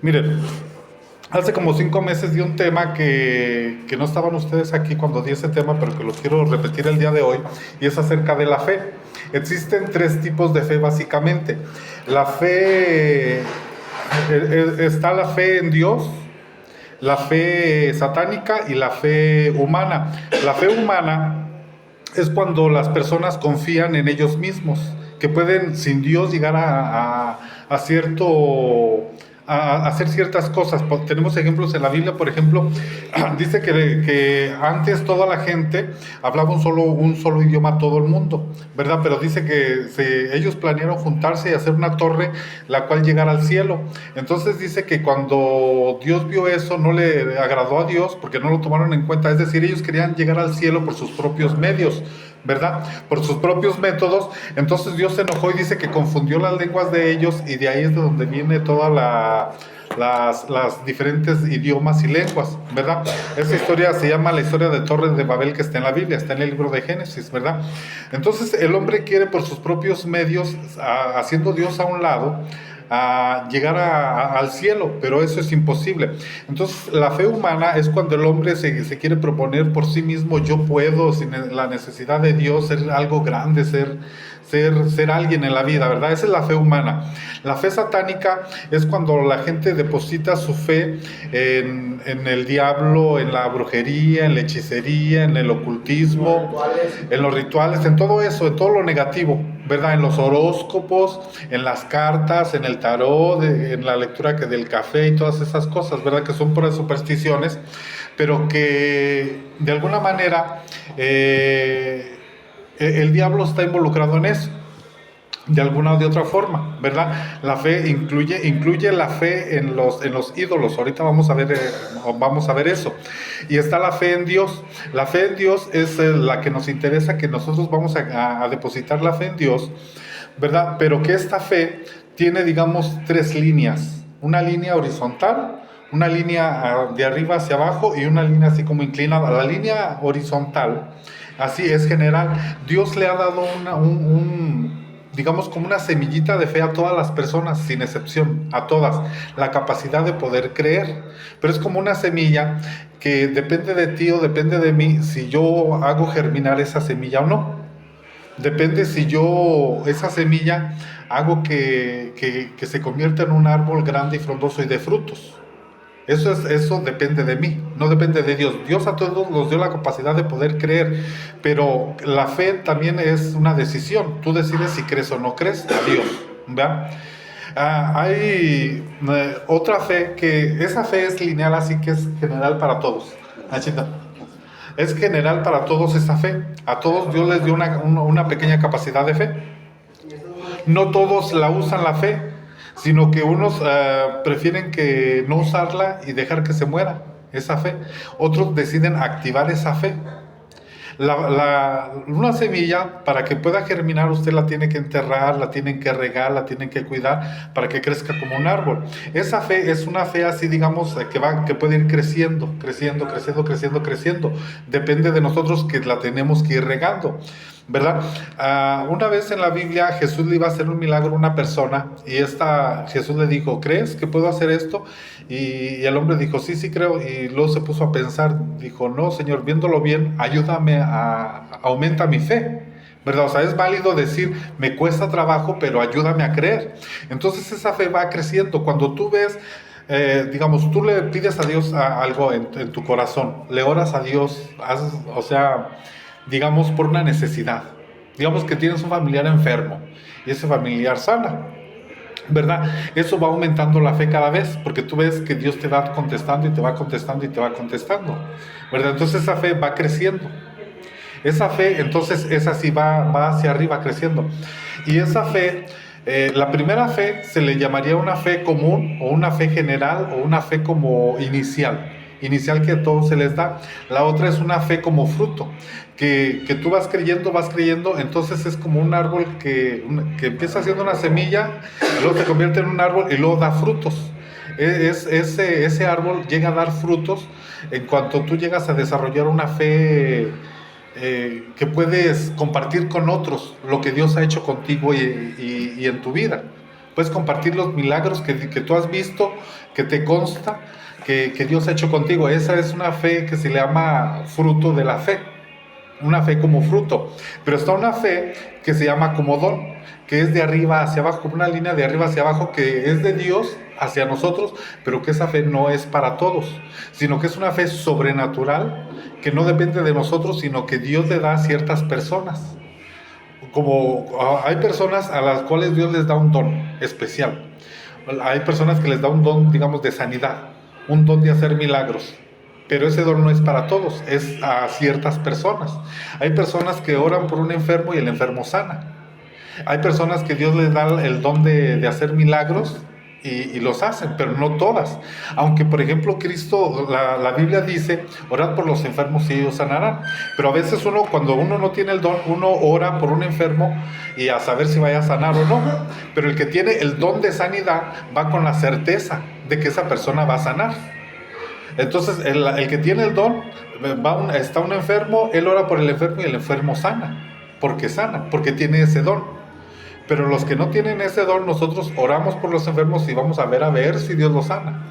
Miren, hace como 5 meses di un tema que no estaban ustedes aquí cuando di ese tema, pero que lo quiero repetir el día de hoy, y es acerca de la fe. Existen tres tipos de fe básicamente. La fe, está la fe en Dios, la fe satánica y la fe humana. La fe humana es cuando las personas confían en ellos mismos, que pueden sin Dios llegar a cierto a hacer ciertas cosas. Tenemos ejemplos en la Biblia, por ejemplo, dice que antes toda la gente hablaba un solo idioma todo el mundo, ¿verdad? Pero dice que ellos planearon juntarse y hacer una torre la cual llegara al cielo. Entonces dice que cuando Dios vio eso no le agradó a Dios porque no lo tomaron en cuenta, es decir, ellos querían llegar al cielo por sus propios medios, ¿verdad? Por sus propios métodos. Entonces Dios se enojó y dice que confundió las lenguas de ellos, y de ahí es de donde viene toda las diferentes idiomas y lenguas, ¿verdad? Esa historia se llama la historia de Torre de Babel, que está en la Biblia, está en el libro de Génesis, ¿verdad? Entonces el hombre quiere por sus propios medios, haciendo Dios a un lado, a llegar al cielo, pero eso es imposible. Entonces la fe humana es cuando el hombre se quiere proponer por sí mismo: yo puedo, sin la necesidad de Dios, ser algo grande, ser alguien en la vida, ¿verdad? Esa es la fe humana. La fe satánica es cuando la gente deposita su fe en el diablo, en la brujería, en la hechicería, en el ocultismo, en los rituales, en todo eso, en todo lo negativo, ¿verdad? En los horóscopos, en las cartas, en el tarot, en la lectura del café y todas esas cosas, ¿verdad? Que son puras supersticiones, pero que de alguna manera el diablo está involucrado en eso, de alguna o de otra forma, ¿verdad? La fe incluye la fe en los ídolos. Ahorita vamos a ver eso. Y está la fe en Dios. La fe en Dios es la que nos interesa, que nosotros vamos a depositar la fe en Dios, ¿verdad? Pero que esta fe tiene, digamos, tres líneas. Una línea horizontal, una línea de arriba hacia abajo y una línea así como inclinada. La línea horizontal, así es general. Dios le ha dado digamos, como una semillita de fe a todas las personas, sin excepción, a todas, la capacidad de poder creer. Pero es como una semilla que depende de ti o depende de mí si yo hago germinar esa semilla o no. Depende si yo esa semilla hago que se convierta en un árbol grande y frondoso y de frutos. Eso depende de mí, no depende de Dios. Dios a todos nos dio la capacidad de poder creer, pero la fe también es una decisión. Tú decides si crees o no crees a Dios, ¿verdad? Hay otra fe, que esa fe es lineal, así que es general para todos. Achita. Es general para todos esa fe. A todos Dios les dio una pequeña capacidad de fe. No todos la usan la fe, sino que unos prefieren que no usarla y dejar que se muera esa fe. Otros deciden activar esa fe. Una semilla, para que pueda germinar, usted la tiene que enterrar, la tienen que regar, la tienen que cuidar para que crezca como un árbol. Esa fe es una fe así, digamos, que puede ir creciendo, creciendo, creciendo, creciendo, creciendo. Depende de nosotros, que la tenemos que ir regando, ¿verdad? Una vez en la Biblia Jesús le iba a hacer un milagro a una persona, y Jesús le dijo: ¿crees que puedo hacer esto? Y el hombre dijo: sí, sí creo. Y luego se puso a pensar, dijo: no, Señor, viéndolo bien, ayúdame, aumenta mi fe, ¿verdad? O sea, es válido decir: me cuesta trabajo, pero ayúdame a creer. Entonces esa fe va creciendo. Cuando tú ves, digamos, tú le pides a Dios algo en tu corazón, le oras a Dios, o sea, digamos, por una necesidad. Digamos que tienes un familiar enfermo y ese familiar sana, ¿verdad? Eso va aumentando la fe cada vez, porque tú ves que Dios te va contestando y te va contestando y te va contestando, ¿verdad? Entonces esa fe va creciendo. Esa fe, entonces, esa sí va hacia arriba creciendo. Y esa fe, la primera fe se le llamaría una fe común, o una fe general, o una fe como inicial que a todos se les da. La otra es una fe como fruto, que tú vas creyendo, entonces es como un árbol que empieza siendo una semilla, luego se convierte en un árbol y luego da frutos. Ese árbol llega a dar frutos en cuanto tú llegas a desarrollar una fe que puedes compartir con otros lo que Dios ha hecho contigo y en tu vida. Puedes compartir los milagros que tú has visto que te consta que Dios ha hecho contigo. Esa es una fe que se le llama fruto de la fe, una fe como fruto. Pero está una fe que se llama como don, que es de arriba hacia abajo, como una línea de arriba hacia abajo, que es de Dios hacia nosotros, pero que esa fe no es para todos, sino que es una fe sobrenatural, que no depende de nosotros, sino que Dios le da a ciertas personas. Como hay personas a las cuales Dios les da un don especial. Hay personas que les da un don, digamos, de sanidad, un don de hacer milagros. Pero ese don no es para todos, es a ciertas personas. Hay personas que oran por un enfermo y el enfermo sana. Hay personas que Dios les da el don de hacer milagros y los hacen, pero no todas. Aunque, por ejemplo, Cristo, la Biblia dice, orad por los enfermos y ellos sanarán. Pero a veces cuando uno no tiene el don, uno ora por un enfermo y a saber si vaya a sanar o no. Pero el que tiene el don de sanidad va con la certeza de que esa persona va a sanar. Entonces, el que tiene el don, está un enfermo, él ora por el enfermo y el enfermo sana, porque tiene ese don. Pero los que no tienen ese don, nosotros oramos por los enfermos y vamos a ver si Dios los sana.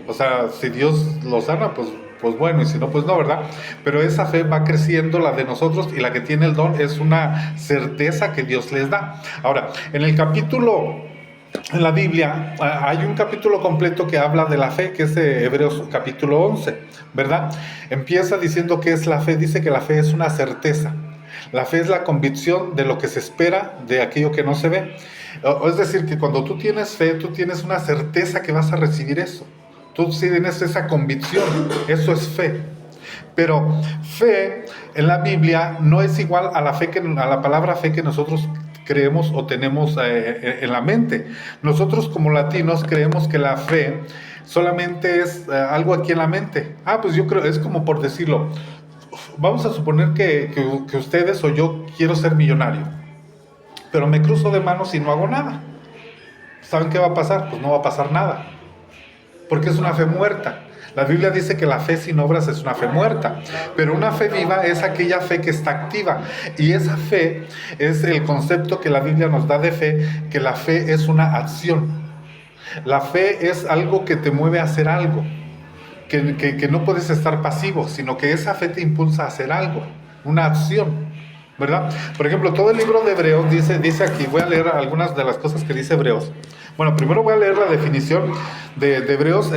O sea, si Dios los sana, pues bueno, y si no, pues no, ¿verdad? Pero esa fe va creciendo, la de nosotros, y la que tiene el don es una certeza que Dios les da. Ahora, en la Biblia hay un capítulo completo que habla de la fe, que es Hebreos capítulo 11, ¿verdad? Empieza diciendo que es la fe, dice que la fe es una certeza. La fe es la convicción de lo que se espera, de aquello que no se ve. Es decir, que cuando tú tienes fe, tú tienes una certeza que vas a recibir eso. Tú tienes esa convicción, eso es fe. Pero fe en la Biblia no es igual a la palabra fe que nosotros creemos o tenemos en la mente. Nosotros como latinos creemos que la fe solamente es algo aquí en la mente. Pues yo creo, es como por decirlo, vamos a suponer que ustedes o yo quiero ser millonario, pero me cruzo de manos y no hago nada. ¿Saben qué va a pasar? Pues no va a pasar nada, porque es una fe muerta. La Biblia dice que la fe sin obras es una fe muerta, pero una fe viva es aquella fe que está activa. Y esa fe es el concepto que la Biblia nos da de fe, que la fe es una acción. La fe es algo que te mueve a hacer algo, que no puedes estar pasivo, sino que esa fe te impulsa a hacer algo, una acción, ¿verdad? Por ejemplo, todo el libro de Hebreos dice aquí, voy a leer algunas de las cosas que dice Hebreos. Bueno, primero voy a leer la definición de Hebreos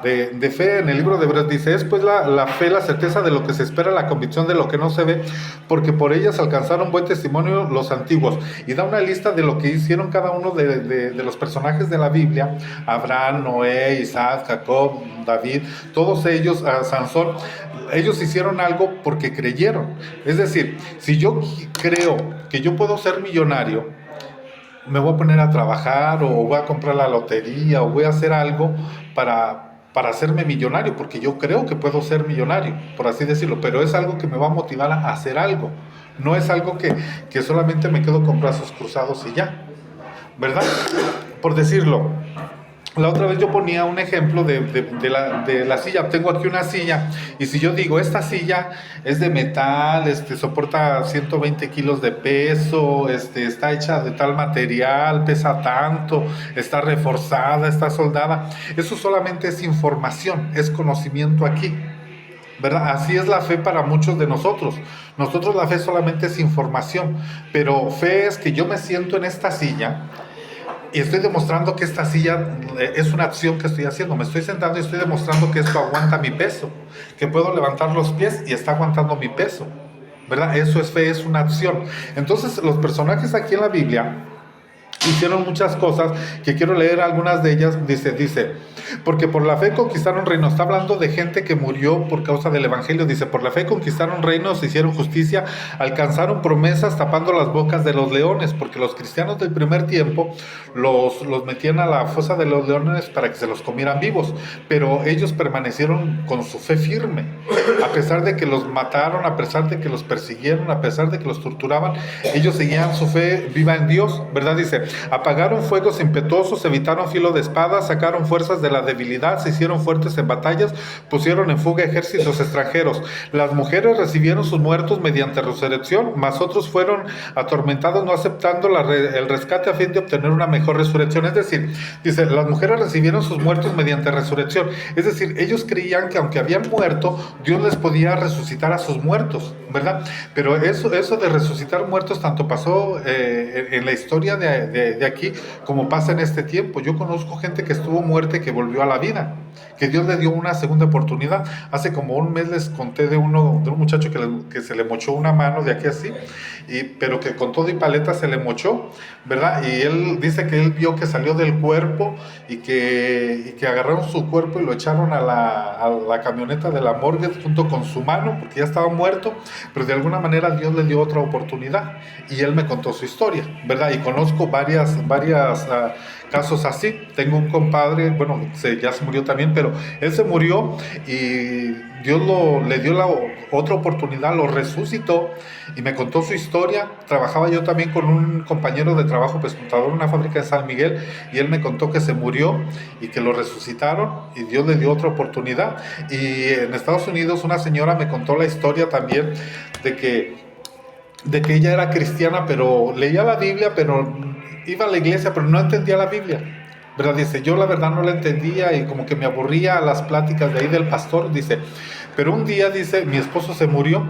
de fe en el libro de Hebreos. Dice, es pues la fe, la certeza de lo que se espera, la convicción de lo que no se ve, porque por ellas alcanzaron buen testimonio los antiguos. Y da una lista de lo que hicieron cada uno de los personajes de la Biblia: Abraham, Noé, Isaac, Jacob, David, todos ellos, Sansón. Ellos hicieron algo porque creyeron. Es decir, si yo creo que yo puedo ser millonario, me voy a poner a trabajar, o voy a comprar la lotería, o voy a hacer algo para hacerme millonario, porque yo creo que puedo ser millonario, por así decirlo, pero es algo que me va a motivar a hacer algo. No es algo que solamente me quedo con brazos cruzados y ya, ¿verdad? Por decirlo, la otra vez yo ponía un ejemplo de la silla. Tengo aquí una silla, y si yo digo, esta silla es de metal, soporta 120 kilos de peso, está hecha de tal material, pesa tanto, está reforzada, está soldada, eso solamente es información, es conocimiento aquí, ¿verdad? Así es la fe para muchos de nosotros. Nosotros la fe solamente es información, pero fe es que yo me siento en esta silla y estoy demostrando que esta silla es una acción que estoy haciendo. Me estoy sentando y estoy demostrando que esto aguanta mi peso, que puedo levantar los pies y está aguantando mi peso, ¿verdad? Eso es fe, es una acción. Entonces, los personajes aquí en la Biblia hicieron muchas cosas, que quiero leer algunas de ellas. Dice, porque por la fe conquistaron reinos. Está hablando de gente que murió por causa del evangelio. Dice, por la fe conquistaron reinos, hicieron justicia, alcanzaron promesas, tapando las bocas de los leones, porque los cristianos del primer tiempo los metían a la fosa de los leones para que se los comieran vivos, pero ellos permanecieron con su fe firme, a pesar de que los mataron, a pesar de que los persiguieron, a pesar de que los torturaban, ellos seguían su fe viva en Dios, ¿verdad? Dice, apagaron fuegos impetuosos, evitaron filo de espada, sacaron fuerzas de la debilidad, se hicieron fuertes en batallas, pusieron en fuga ejércitos extranjeros. Las mujeres recibieron sus muertos mediante resurrección, mas otros fueron atormentados no aceptando el rescate a fin de obtener una mejor resurrección. Es decir, dice, las mujeres recibieron sus muertos mediante resurrección. Es decir, ellos creían que aunque habían muerto, Dios les podía resucitar a sus muertos, ¿verdad? Pero eso de resucitar muertos tanto pasó en la historia de aquí como pasa en este tiempo. Yo conozco gente que estuvo muerta y que volvió a la vida, que Dios le dio una segunda oportunidad. Hace como un mes les conté de un muchacho que se le mochó una mano de aquí así, pero que con todo y paleta se le mochó, ¿verdad? Y él dice que él vio que salió del cuerpo y que agarraron su cuerpo y lo echaron a la camioneta de la morgue junto con su mano, porque ya estaba muerto, pero de alguna manera Dios le dio otra oportunidad y él me contó su historia, ¿verdad? Y conozco varias casos así. Tengo un compadre, bueno, ya se murió también, pero él se murió y Dios le dio la otra oportunidad, lo resucitó y me contó su historia. Trabajaba yo también con un compañero de trabajo, pues contador en una fábrica de San Miguel, y él me contó que se murió y que lo resucitaron y Dios le dio otra oportunidad. Y en Estados Unidos una señora me contó la historia también de que ella era cristiana, pero leía la Biblia, pero iba a la iglesia, pero no entendía la Biblia, ¿verdad? Dice, yo la verdad no la entendía y como que me aburría a las pláticas de ahí del pastor, dice, pero un día, dice, mi esposo se murió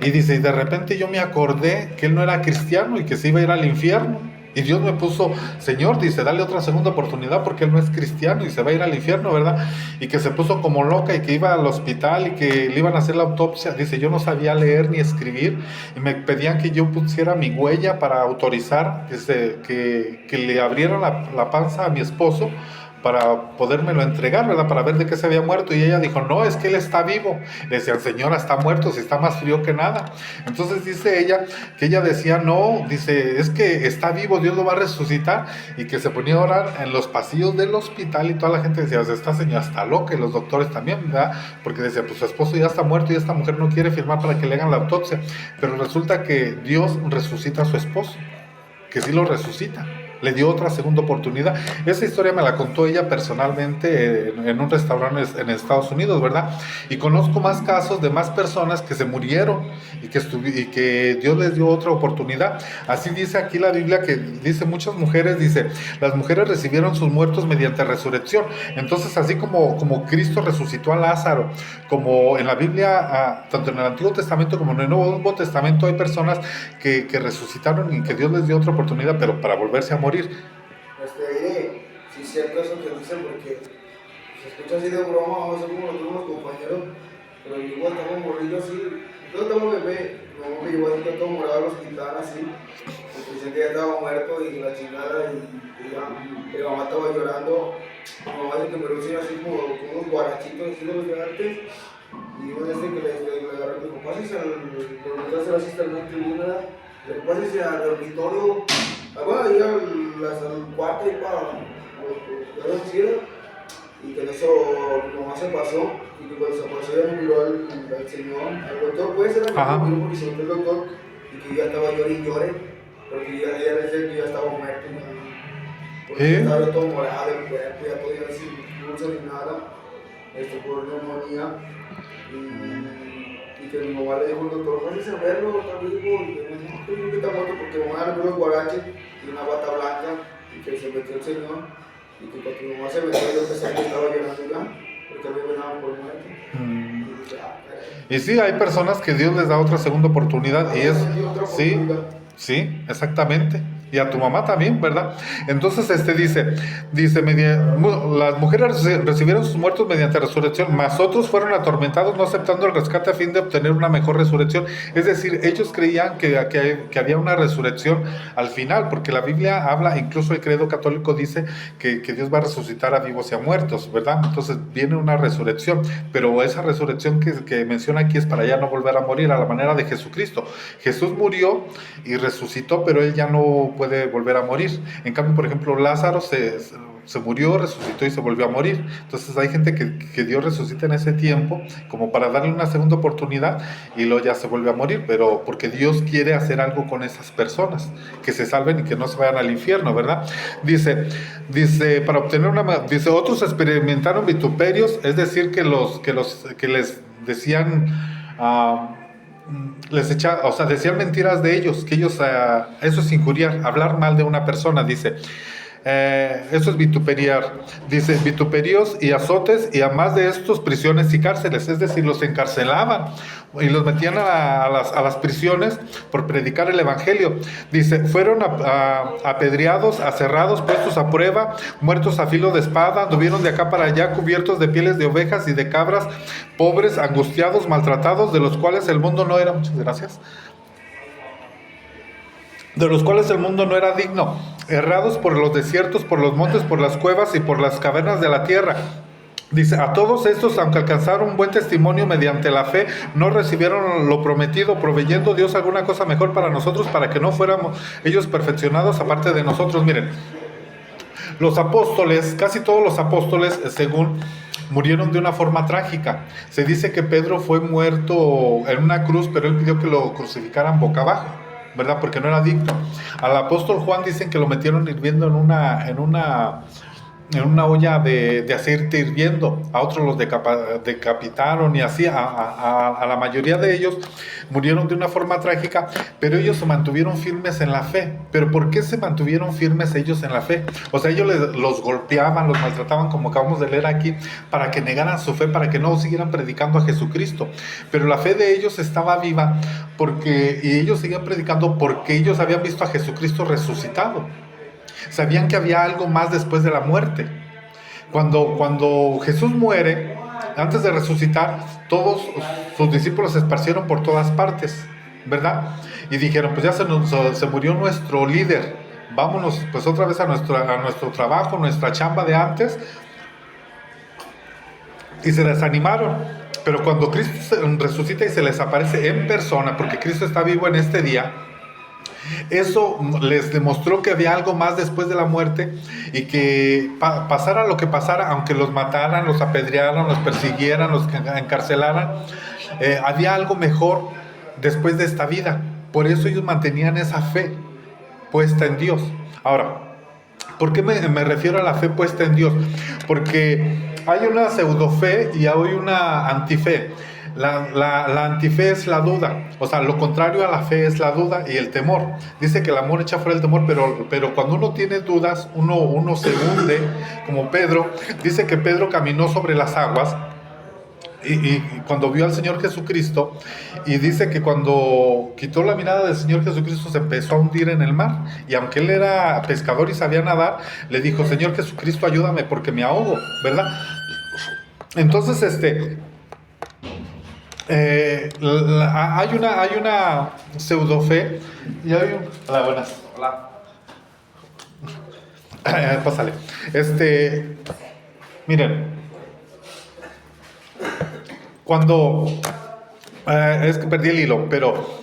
y dice, y de repente yo me acordé que él no era cristiano y que se iba a ir al infierno. Y Dios me puso, Señor, dice, dale otra segunda oportunidad porque él no es cristiano y se va a ir al infierno, ¿verdad? Y que se puso como loca y que iba al hospital y que le iban a hacer la autopsia. Dice, yo no sabía leer ni escribir y me pedían que yo pusiera mi huella para autorizar que le abrieran la panza a mi esposo para podérmelo entregar, ¿verdad? Para ver de qué se había muerto. Y ella dijo, no, es que él está vivo. Le decían, señora, está muerto, si está más frío que nada. Entonces dice ella, que ella decía, no, dice, es que está vivo, Dios lo va a resucitar. Y que se ponía a orar en los pasillos del hospital y toda la gente decía, esta señora está loca, y los doctores también, ¿verdad? Porque decía, pues su esposo ya está muerto y esta mujer no quiere firmar para que le hagan la autopsia. Pero resulta que Dios resucita a su esposo, que sí lo resucita. Le dio otra segunda oportunidad. Esa historia me la contó ella personalmente en un restaurante en Estados Unidos, ¿verdad? Y conozco más casos de más personas que se murieron y que Dios les dio otra oportunidad. Así dice aquí la Biblia, que dice muchas mujeres, dice, las mujeres recibieron sus muertos mediante resurrección. Entonces, así como Cristo resucitó a Lázaro, como en la Biblia, tanto en el Antiguo Testamento como en el Nuevo Testamento, hay personas que resucitaron y que Dios les dio otra oportunidad, pero para volverse a morir. Diré, sí es cierto eso que dicen, porque se escucha así de broma, vamos a ser como los compañeros, pero yo igual estaba morrido así, yo estaba bebé, mi mamá me llevó así todo morado al hospital así, porque dicen que ya estaba muerto y la chingada, y ya, mi mamá estaba llorando, mi mamá dice que me lo hicieron así como unos guarachitos así de los de antes, y uno de que le agarró y dijo, pásese al asistente en una tribuna, pásese al dormitorio. Bueno, ahí al cuarto y para la cielo, y que en eso nomás se pasó, y que cuando se pasó ya me miró al señor, al doctor, puede ser al doctor, porque se metió el doctor, y que ya estaba llore, porque ya decía que ya estaba muerto, porque ya estaba todo morado el cuerpo, ya podía decir pulso ni nada, por neumonía, y que mi mamá le dijo al doctor, váyase a verlo, está vivo, y que no, que está muerto, porque mi mamá le puso guarache y una bata blanca, y que se metió el señor, y que cuando mi mamá se metió yo pensé que estaba llorando ya, porque había venado por muerto. Y sí, hay personas que Dios les da otra segunda oportunidad, y es, sí, sí, exactamente. Y a tu mamá también, ¿verdad? Entonces dice, las mujeres recibieron sus muertos mediante resurrección, mas otros fueron atormentados no aceptando el rescate a fin de obtener una mejor resurrección. Es decir, ellos creían que había una resurrección al final, porque la Biblia habla, incluso el credo católico dice que Dios va a resucitar a vivos y a muertos, ¿verdad? Entonces viene una resurrección, pero esa resurrección que menciona aquí es para ya no volver a morir, a la manera de Jesucristo. Jesús murió y resucitó, pero él ya no puede volver a morir. En cambio, por ejemplo, Lázaro se murió, resucitó y se volvió a morir. Entonces hay gente que Dios resucita en ese tiempo como para darle una segunda oportunidad y luego ya se vuelve a morir, pero porque Dios quiere hacer algo con esas personas, que se salven y que no se vayan al infierno, ¿verdad? Dice, para obtener dice, otros experimentaron vituperios, es decir, que les decían, o sea, decían mentiras de ellos, que ellos, eso es injuriar, hablar mal de una persona, dice. Eso es vituperiar. Dice, vituperios y azotes, y además de estos, prisiones y cárceles, es decir, los encarcelaban y los metían a las prisiones por predicar el evangelio. Dice, fueron apedreados, aserrados, puestos a prueba, muertos a filo de espada, anduvieron de acá para allá cubiertos de pieles de ovejas y de cabras, pobres, angustiados, maltratados, de los cuales el mundo no era, muchas gracias, de los cuales el mundo no era digno, errados por los desiertos, por los montes, por las cuevas y por las cavernas de la tierra. Dice, a todos estos, aunque alcanzaron un buen testimonio mediante la fe, no recibieron lo prometido, proveyendo Dios alguna cosa mejor para nosotros, para que no fuéramos ellos perfeccionados aparte de nosotros. Miren, los apóstoles, casi todos los apóstoles, según, murieron de una forma trágica. Se dice que Pedro fue muerto en una cruz, pero él pidió que lo crucificaran boca abajo, ¿verdad? Porque no era digno. Al apóstol Juan dicen que lo metieron hirviendo en una olla de aceite hirviendo. A otros los decapitaron y así. A la mayoría de ellos murieron de una forma trágica, pero ellos se mantuvieron firmes en la fe. ¿Pero por qué se mantuvieron firmes ellos en la fe? O sea, ellos los golpeaban, los maltrataban, como acabamos de leer aquí, para que negaran su fe, para que no siguieran predicando a Jesucristo. Pero la fe de ellos estaba viva y ellos seguían predicando porque ellos habían visto a Jesucristo resucitado. Sabían que había algo más después de la muerte. Cuando Jesús muere, antes de resucitar, todos sus discípulos se esparcieron por todas partes, ¿verdad? Y dijeron, pues ya se murió nuestro líder, vámonos pues otra vez a nuestro trabajo, nuestra chamba de antes. Y se desanimaron. Pero cuando Cristo resucita y se les aparece en persona, porque Cristo está vivo en este día, eso les demostró que había algo más después de la muerte y que pasara lo que pasara, aunque los mataran, los apedrearan, los persiguieran, los encarcelaran, había algo mejor después de esta vida. Por eso ellos mantenían esa fe puesta en Dios. Ahora, ¿por qué me refiero a la fe puesta en Dios? Porque hay una pseudofe y hay una antife. La antife es la duda, o sea, lo contrario a la fe es la duda y el temor. Dice que el amor echa fuera el temor, pero cuando uno tiene dudas, uno se hunde, como Pedro. Dice que Pedro caminó sobre las aguas y cuando vio al Señor Jesucristo, y dice que cuando quitó la mirada del Señor Jesucristo se empezó a hundir en el mar, y aunque él era pescador y sabía nadar, le dijo, Señor Jesucristo, ayúdame porque me ahogo, ¿verdad? Entonces, hay una pseudofe y hay un... Hola, buenas. Hola. Pásale. Miren, cuando es que perdí el hilo, pero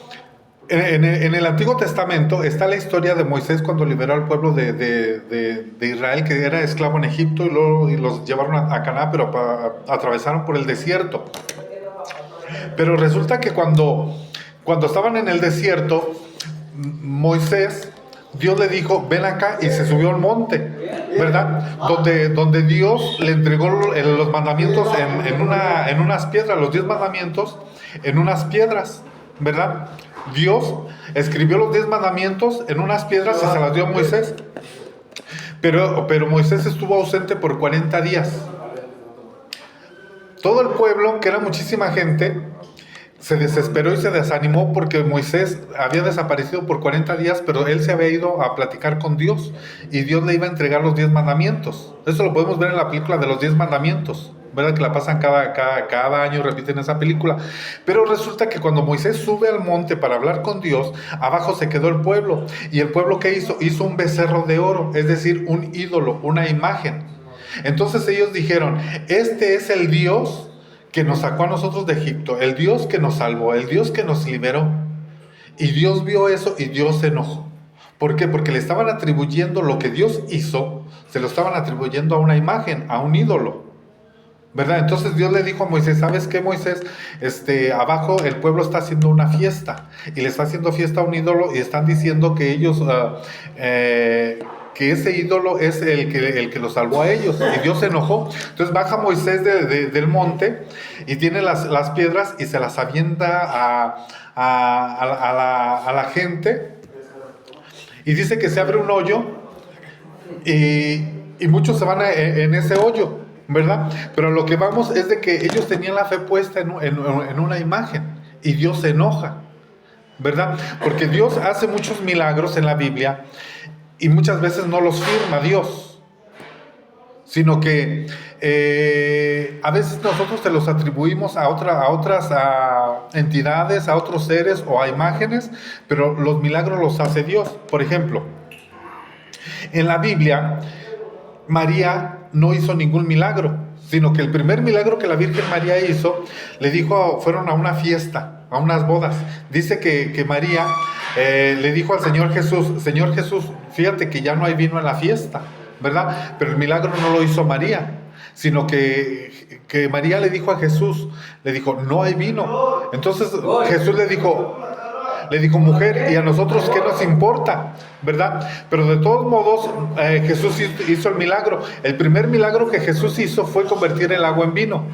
en el Antiguo Testamento está la historia de Moisés cuando liberó al pueblo de Israel, que era esclavo en Egipto, y los llevaron a Canaán, pero atravesaron por el desierto. Pero resulta que cuando estaban en el desierto, Moisés, Dios le dijo, ven acá, y se subió al monte, ¿verdad? Donde Dios le entregó los mandamientos en unas piedras, los 10 mandamientos en unas piedras, ¿verdad? Dios escribió los 10 mandamientos en unas piedras y se las dio a Moisés. Pero Moisés estuvo ausente por 40 días. Todo el pueblo, que era muchísima gente, se desesperó y se desanimó porque Moisés había desaparecido por 40 días, pero él se había ido a platicar con Dios y Dios le iba a entregar los 10 mandamientos. Eso lo podemos ver en la película de los 10 mandamientos, ¿verdad? Que la pasan cada año, repiten esa película. Pero resulta que cuando Moisés sube al monte para hablar con Dios, abajo se quedó el pueblo. ¿Y el pueblo qué hizo? Hizo un becerro de oro, es decir, un ídolo, una imagen. Entonces ellos dijeron, este es el Dios que nos sacó a nosotros de Egipto, el Dios que nos salvó, el Dios que nos liberó. Y Dios vio eso y Dios se enojó. ¿Por qué? Porque le estaban atribuyendo lo que Dios hizo se lo estaban atribuyendo a una imagen, a un ídolo, ¿verdad? Entonces Dios le dijo a Moisés, ¿sabes qué, Moisés? Abajo el pueblo está haciendo una fiesta y le está haciendo fiesta a un ídolo y están diciendo que ellos, que ese ídolo es el que los salvó a ellos, y Dios se enojó. Entonces baja Moisés del monte y tiene las piedras y se las avienta a la gente, y dice que se abre un hoyo y muchos se van en ese hoyo, ¿verdad? Pero lo que vamos es de que ellos tenían la fe puesta en una imagen, y Dios se enoja, ¿verdad? Porque Dios hace muchos milagros en la Biblia y muchas veces no los firma Dios, sino que a veces nosotros se los atribuimos a otras entidades, a otros seres o a imágenes, pero los milagros los hace Dios. Por ejemplo, en la Biblia, María no hizo ningún milagro, sino que el primer milagro que la Virgen María hizo, fueron a una fiesta, a unas bodas. Dice que María le dijo al Señor Jesús, fíjate que ya no hay vino en la fiesta, ¿verdad? Pero el milagro no lo hizo María, sino que María le dijo a Jesús, le dijo, no hay vino. Entonces Jesús le dijo, mujer, ¿y a nosotros qué nos importa? ¿Verdad? Pero de todos modos, Jesús hizo el milagro. El primer milagro que Jesús hizo fue convertir el agua en vino,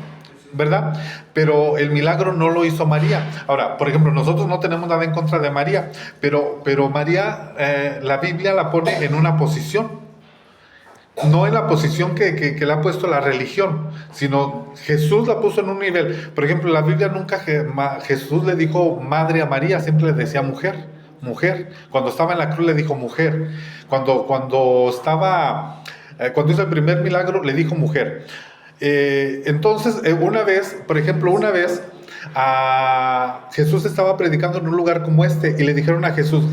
¿verdad? Pero el milagro no lo hizo María. Ahora, por ejemplo, nosotros no tenemos nada en contra de María, pero María, la Biblia la pone en una posición. No en la posición que le ha puesto la religión, sino Jesús la puso en un nivel. Por ejemplo, en la Biblia nunca Jesús le dijo madre a María, siempre le decía mujer. Cuando estaba en la cruz le dijo mujer. Cuando hizo el primer milagro le dijo mujer. Entonces, una vez Jesús estaba predicando en un lugar como este y le dijeron a Jesús,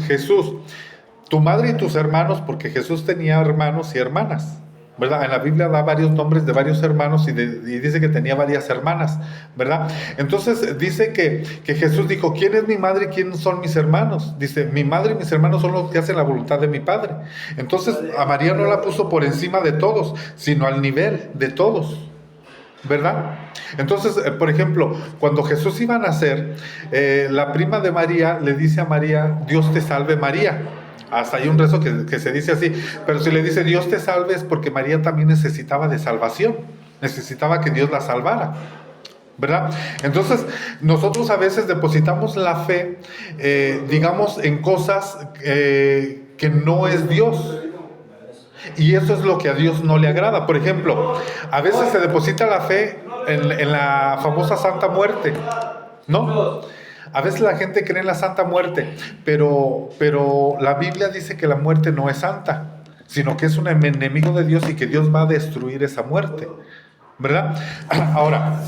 tu madre y tus hermanos, porque Jesús tenía hermanos y hermanas, ¿verdad? En la Biblia da varios nombres de varios hermanos y dice que tenía varias hermanas, ¿verdad? Entonces dice que Jesús dijo, ¿quién es mi madre y quién son mis hermanos? Dice, mi madre y mis hermanos son los que hacen la voluntad de mi Padre. Entonces a María no la puso por encima de todos, sino al nivel de todos, ¿verdad? Entonces, por ejemplo, cuando Jesús iba a nacer, la prima de María le dice a María, Dios te salve María. Hasta hay un rezo que se dice así, pero si le dice Dios te salve es porque María también necesitaba de salvación, necesitaba que Dios la salvara, ¿verdad? Entonces, nosotros a veces depositamos la fe, digamos, en cosas que no es Dios. Y eso es lo que a Dios no le agrada. Por ejemplo, a veces se deposita la fe en la famosa Santa Muerte, ¿no? A veces la gente cree en la Santa Muerte, pero la Biblia dice que la muerte no es santa, sino que es un enemigo de Dios y que Dios va a destruir esa muerte, ¿verdad? Ahora,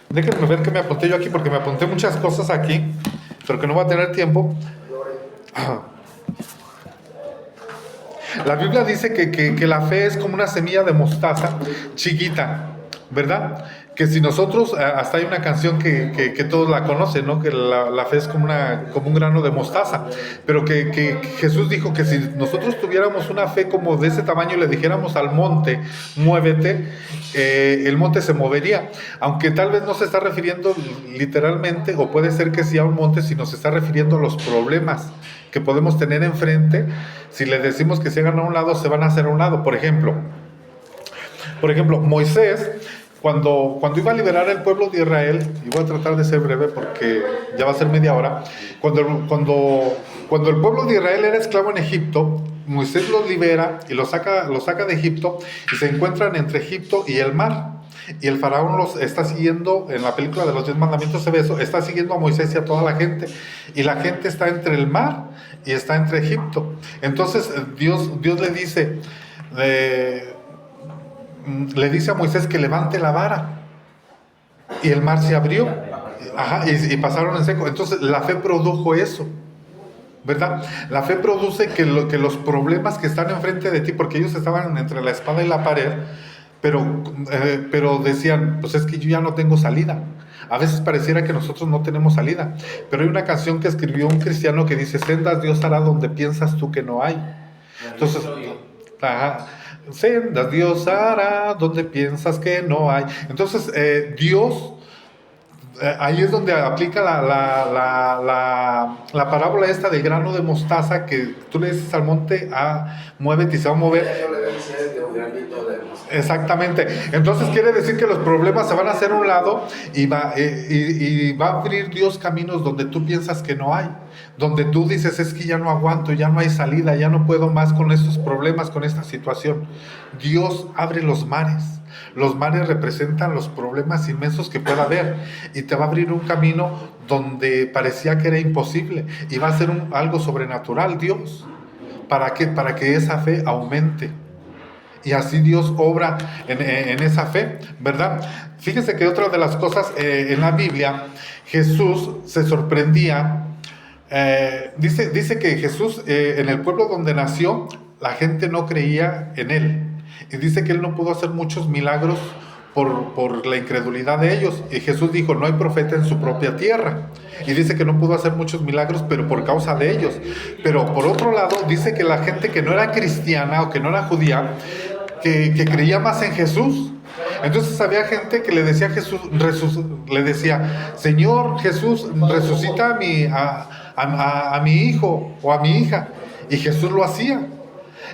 déjenme ver qué me apunté yo aquí, porque me apunté muchas cosas aquí, pero que no voy a tener tiempo. La Biblia dice que la fe es como una semilla de mostaza chiquita, ¿verdad? Que si nosotros, hasta hay una canción que todos la conocen, ¿no? Que la fe es como un grano de mostaza, pero que Jesús dijo que si nosotros tuviéramos una fe como de ese tamaño y le dijéramos al monte, muévete, el monte se movería, aunque tal vez no se está refiriendo literalmente, o puede ser que sí a un monte, sino se está refiriendo a los problemas que podemos tener enfrente. Si le decimos que se hagan a un lado, se van a hacer a un lado. Por ejemplo, Moisés, cuando iba a liberar el pueblo de Israel, y voy a tratar de ser breve porque ya va a ser media hora, cuando el pueblo de Israel era esclavo en Egipto, Moisés los libera y los saca de Egipto, y se encuentran entre Egipto y el mar. Y el faraón los está siguiendo, en la película de los 10 mandamientos se ve eso, está siguiendo a Moisés y a toda la gente. Y la gente está entre el mar y está entre Egipto. Entonces Dios le dice a Moisés que levante la vara. Y el mar se abrió. Y pasaron en seco. Entonces la fe produjo eso, ¿verdad? La fe produce que los problemas que están enfrente de ti, porque ellos estaban entre la espada y la pared, pero decían, pues es que yo ya no tengo salida. A veces pareciera que nosotros no tenemos salida, pero hay una canción que escribió un cristiano que dice, sendas Dios hará donde piensas tú que no hay. Entonces, Ajá. Sendas Dios hará donde piensas que no hay. Entonces, Dios, ahí es donde aplica la parábola esta del grano de mostaza, que tú le dices al monte, muévete y se va a mover. Exactamente. Entonces quiere decir que los problemas se van a hacer a un lado y va a abrir Dios caminos donde tú piensas que no hay. Donde tú dices, es que ya no aguanto, ya no hay salida, ya no puedo más con estos problemas, con esta situación. Dios abre los mares. Los mares representan los problemas inmensos que pueda haber y te va a abrir un camino donde parecía que era imposible y va a ser algo sobrenatural Dios. ¿Para qué? Para que esa fe aumente. Y así Dios obra en esa fe, ¿verdad? Fíjense que otra de las cosas en la Biblia, Jesús se sorprendía. Dice que Jesús, en el pueblo donde nació, la gente no creía en él. Y dice que él no pudo hacer muchos milagros por la incredulidad de ellos. Y Jesús dijo, no hay profeta en su propia tierra. Y dice que no pudo hacer muchos milagros, pero por causa de ellos. Pero por otro lado, dice que la gente que no era cristiana o que no era judía, que creía más en Jesús. Entonces había gente que le decía a Jesús, le decía, Señor Jesús, resucita a mi hijo o a mi hija. Y Jesús lo hacía.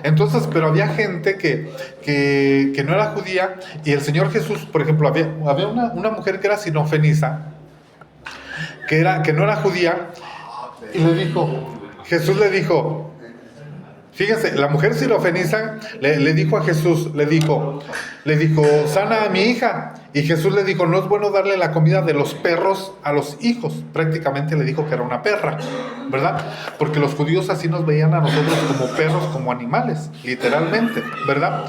Entonces, pero había gente que no era judía, y el Señor Jesús, por ejemplo, había una mujer que era sinofeniza, que no era judía, y Jesús le dijo, fíjense, la mujer sirofeniza le dijo a Jesús, le dijo, sana a mi hija. Y Jesús le dijo, no es bueno darle la comida de los perros a los hijos. Prácticamente le dijo que era una perra, ¿verdad? Porque los judíos así nos veían a nosotros como perros, como animales, literalmente, ¿verdad?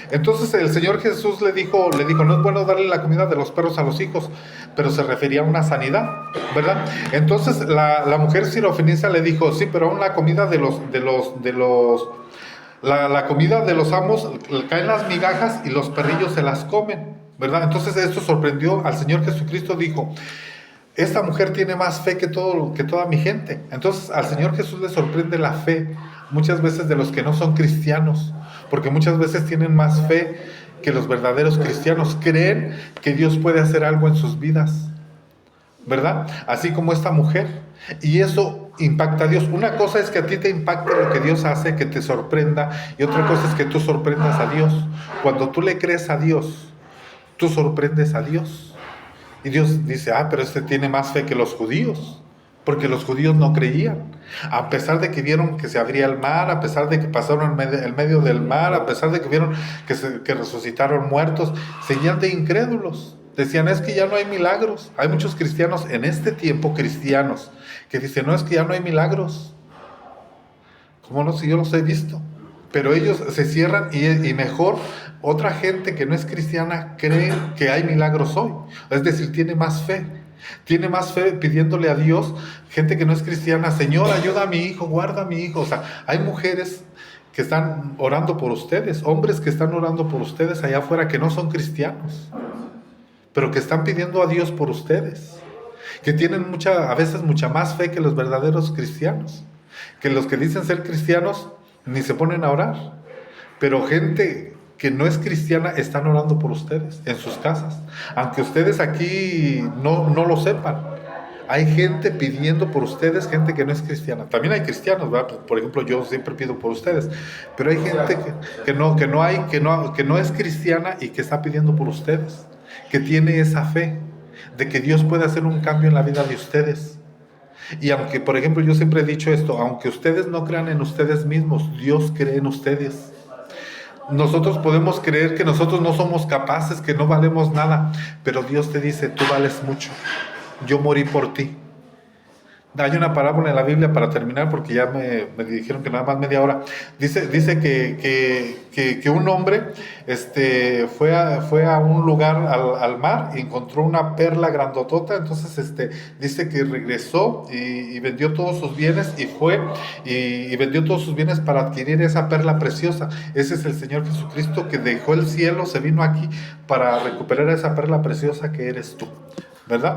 Entonces el Señor Jesús le dijo, no es bueno darle la comida de los perros a los hijos, pero se refería a una sanidad, ¿verdad? Entonces la mujer sirofeniza le dijo, sí, pero aún la comida la comida de los amos, caen las migajas y los perrillos se las comen, ¿verdad? Entonces esto sorprendió al Señor Jesucristo. Dijo, esta mujer tiene más fe que toda mi gente. Entonces al Señor Jesús le sorprende la fe muchas veces de los que no son cristianos, porque muchas veces tienen más fe que los verdaderos cristianos. Creen que Dios puede hacer algo en sus vidas, ¿verdad? Así como esta mujer. Y eso impacta a Dios. Una cosa es que a ti te impacte lo que Dios hace, que te sorprenda, y otra cosa es que tú sorprendas a Dios. Cuando tú le crees a Dios, tú sorprendes a Dios. Y Dios dice, pero este tiene más fe que los judíos, porque los judíos no creían. A pesar de que vieron que se abría el mar, a pesar de que pasaron en medio del mar, a pesar de que vieron que resucitaron muertos, seguían de incrédulos. Decían, es que ya no hay milagros. Hay muchos cristianos en este tiempo, cristianos, que dicen, no, es que ya no hay milagros. ¿Cómo no? Si yo los he visto. Pero ellos se cierran y mejor otra gente que no es cristiana cree que hay milagros hoy. Es decir, tiene más fe. Tiene más fe pidiéndole a Dios. Gente que no es cristiana, Señor, ayuda a mi hijo, guarda a mi hijo. O sea, hay mujeres que están orando por ustedes, hombres que están orando por ustedes allá afuera que no son cristianos, pero que están pidiendo a Dios por ustedes, que tienen a veces mucha más fe que los verdaderos cristianos, que los que dicen ser cristianos ni se ponen a orar, pero gente que no es cristiana están orando por ustedes en sus casas, aunque ustedes aquí no lo sepan. Hay gente pidiendo por ustedes, gente que no es cristiana. También hay cristianos, ¿verdad? Por ejemplo, yo siempre pido por ustedes, pero hay gente que no es cristiana y que está pidiendo por ustedes, que tiene esa fe de que Dios puede hacer un cambio en la vida de ustedes. Y aunque, por ejemplo, yo siempre he dicho esto, aunque ustedes no crean en ustedes mismos, Dios cree en ustedes. Nosotros podemos creer que nosotros no somos capaces, que no valemos nada, pero Dios te dice, tú vales mucho, yo morí por ti. Hay una parábola en la Biblia para terminar, porque ya me dijeron que nada más media hora. Dice que un hombre fue a un lugar al mar y encontró una perla grandotota. Entonces dice que regresó y vendió todos sus bienes y fue y vendió todos sus bienes para adquirir esa perla preciosa. Ese es el Señor Jesucristo, que dejó el cielo, se vino aquí para recuperar esa perla preciosa que eres tú, ¿verdad?